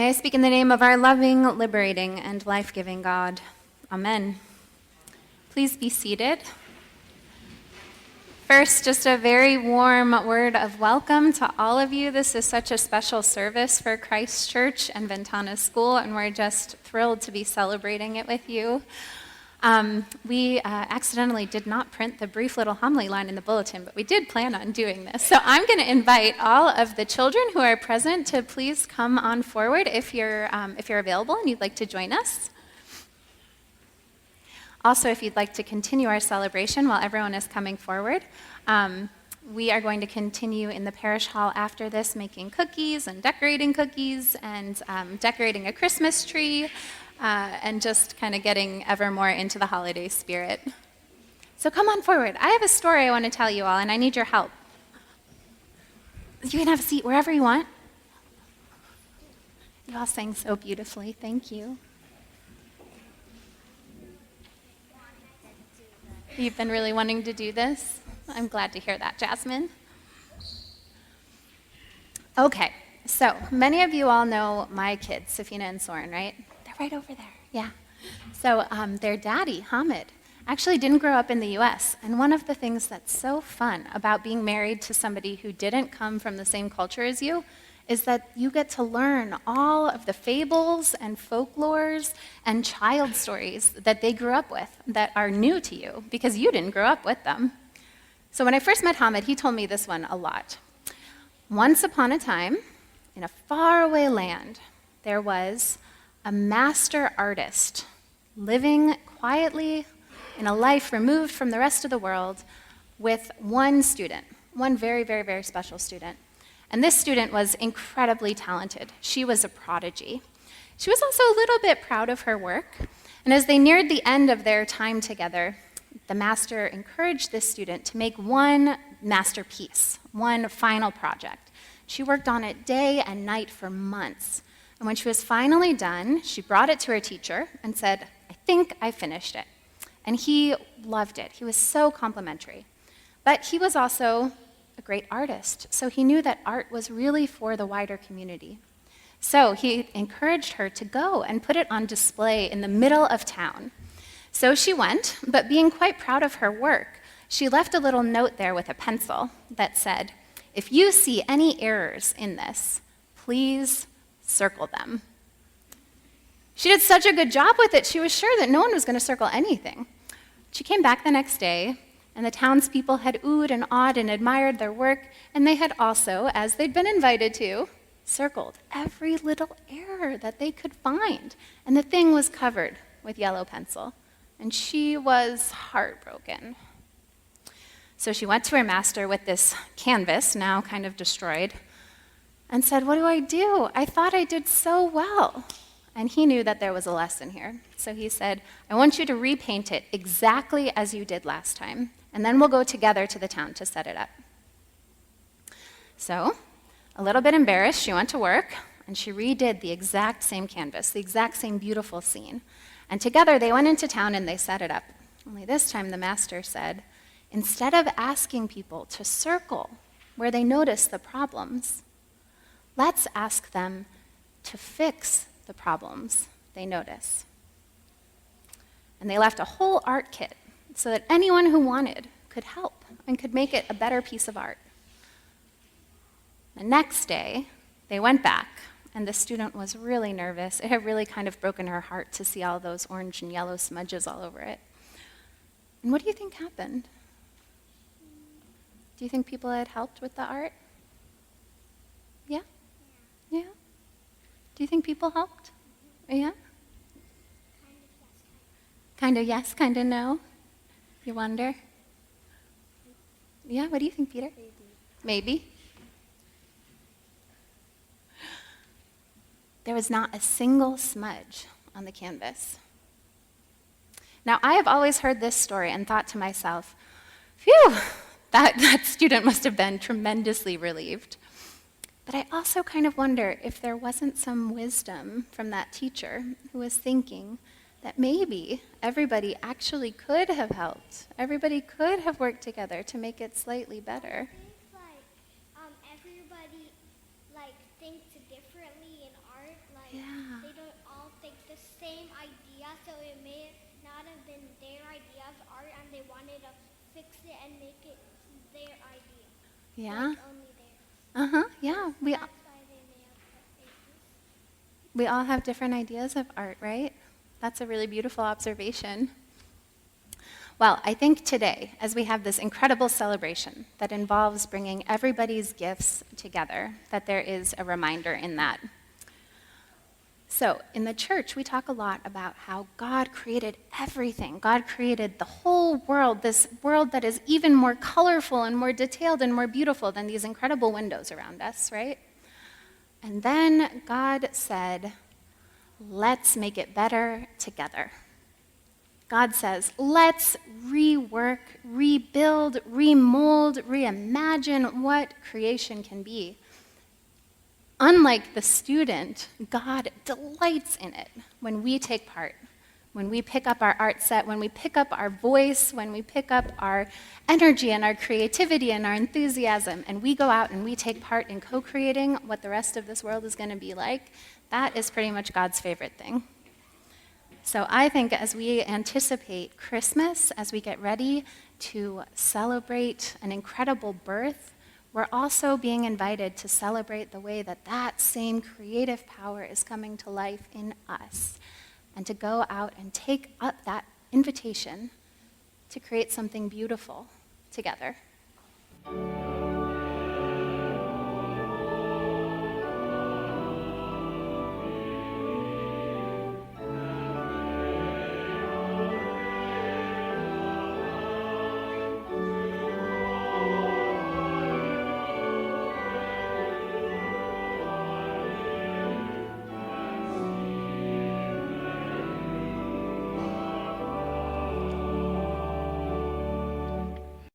May I speak in the name of our loving, liberating, and life-giving God. Amen. Please be seated. First, just a very warm word of welcome to all of you. This is such a special service for Christ Church and Ventana School, and we're just thrilled to be celebrating it with you. We accidentally did not print the brief little homily line in the bulletin, but we did plan on doing this. So I'm going to invite all of the children who are present to please come on forward if you're available and you'd like to join us. Also, if you'd like to continue our celebration while everyone is coming forward, we are going to continue in the parish hall after this, making cookies and decorating a Christmas tree, and just kind of getting ever more into the holiday spirit. So come on forward. I have a story I want to tell you all, and I need your help. You can have a seat wherever you want. You all sang so beautifully. Thank you. You've been really wanting to do this? I'm glad to hear that, Jasmine. Okay, so many of you all know my kids, Safina and Soren, right? They're right over there, yeah. So their daddy, Hamid, actually didn't grow up in the U.S., and one of the things that's so fun about being married to somebody who didn't come from the same culture as you is that you get to learn all of the fables and folklores and child stories that they grew up with that are new to you because you didn't grow up with them. So when I first met Hamid, he told me this one a lot. Once upon a time, in a faraway land, there was a master artist living quietly in a life removed from the rest of the world with one student, one very, very, very special student. And this student was incredibly talented. She was a prodigy. She was also a little bit proud of her work. And as they neared the end of their time together, the master encouraged this student to make one masterpiece, one final project. She worked on it day and night for months. And when she was finally done, she brought it to her teacher and said, "I think I finished it." And he loved it. He was so complimentary. But he was also a great artist, so he knew that art was really for the wider community. So he encouraged her to go and put it on display in the middle of town. So she went, but being quite proud of her work, she left a little note there with a pencil that said, "If you see any errors in this, please circle them." She did such a good job with it, she was sure that no one was going to circle anything. She came back the next day, and the townspeople had oohed and awed and admired their work, and they had also, as they'd been invited to, circled every little error that they could find. And the thing was covered with yellow pencil, and she was heartbroken. So she went to her master with this canvas, now kind of destroyed, and said, "What do I do? I thought I did so well." And he knew that there was a lesson here. So he said, "I want you to repaint it exactly as you did last time, and then we'll go together to the town to set it up." So, a little bit embarrassed, she went to work, and she redid the exact same canvas, the exact same beautiful scene. And together they went into town and they set it up. Only this time the master said, instead of asking people to circle where they notice the problems, let's ask them to fix the problems they notice. And they left a whole art kit so that anyone who wanted could help and could make it a better piece of art. The next day, they went back, and the student was really nervous. It had really kind of broken her heart to see all those orange and yellow smudges all over it. And what do you think happened? Do you think people had helped with the art? Yeah? Yeah? Do you think people helped? Yeah? Kind of yes, kind of no? You wonder? Yeah, what do you think, Peter? Maybe. There was not a single smudge on the canvas. Now, I have always heard this story and thought to myself, phew, that student must have been tremendously relieved. But I also kind of wonder if there wasn't some wisdom from that teacher who was thinking that maybe everybody actually could have helped. Everybody could have worked together to make it slightly better. I think everybody thinks differently in art. same idea, so it may not have been their idea of art, and they wanted to fix it and make it their idea. Yeah. Like only theirs. Yeah. That's why they may have put faces. We all have different ideas of art, right? That's a really beautiful observation. Well, I think today, as we have this incredible celebration that involves bringing everybody's gifts together, that there is a reminder in that. So, in the church, we talk a lot about how God created everything. God created the whole world, this world that is even more colorful and more detailed and more beautiful than these incredible windows around us, right? And then God said, let's make it better together. God says, let's rework, rebuild, remold, reimagine what creation can be. Unlike the student, God delights in it when we take part, when we pick up our art set, when we pick up our voice, when we pick up our energy and our creativity and our enthusiasm, and we go out and we take part in co-creating what the rest of this world is going to be like. That is pretty much God's favorite thing. So I think as we anticipate Christmas, as we get ready to celebrate an incredible birth, we're also being invited to celebrate the way that that same creative power is coming to life in us, and to go out and take up that invitation to create something beautiful together.